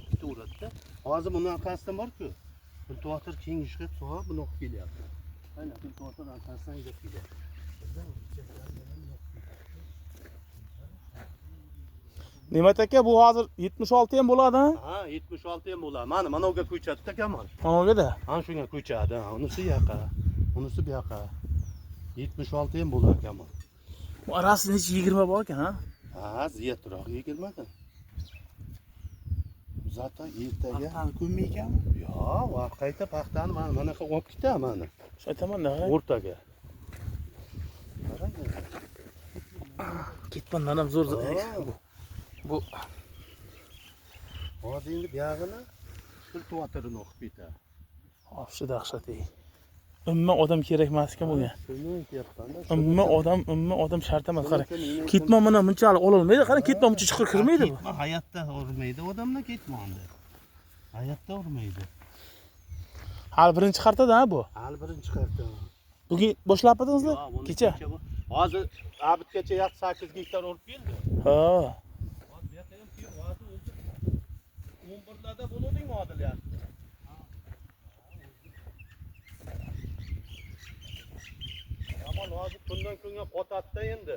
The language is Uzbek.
olib ketaveradi-da. Hozir buni orqasidan bor-ku. Kultivator keng chiqib, so'ra buni olib kelyapti. Aynan kultivator orqasidan yurib kelyapti. Ne'mat aka, bu hozir 76 ham bo'ladi-ha? Ha, 76 ham bo'ladi. Mana uga ko'chadi-da Kamol. Managa-da. Ana shunga ko'chadi. Unisi yoqqa. Unisi bu yoqqa. 76 ham bo'ladi Kamol. Bu arasida necha 20 bor ekan, ha? Ha, ziyatroq 20 dan. Zato ertaga Paxtani ko'may ekanmi? yo'q, va qayta paxtani mana qilib olib ketaman mana. Shu aytaman-da. O'rtaga. Ketmandan ham zo'r bu. Hozir endi bu yog'ini kultivatorini o'qib ketadi. Shu dahshat-ey. Umuman odam kerak emas ekan bunga. Shuni aytyapman-da. Umuman odam shart emas. Qara. Ketmon mana bunchalik ololmaydi. Qara, ketmon buncha chiqir kirmaydi bu. Hayotda urmaydi odamlar ketmonni. Hayotda urmaydi. Hali birinchi qartada-ha bu. Hali birinchi qarta. Bugun boshlabdingizmi? Kecha. Hozir abitgacha 8 gektar urib keldi. Ha. Hozir bu yoqqa ham kelib, hozir o'zi 11larda bo'luvdingmi Odil ya? Hozir kundan kunga qotadi-da endi.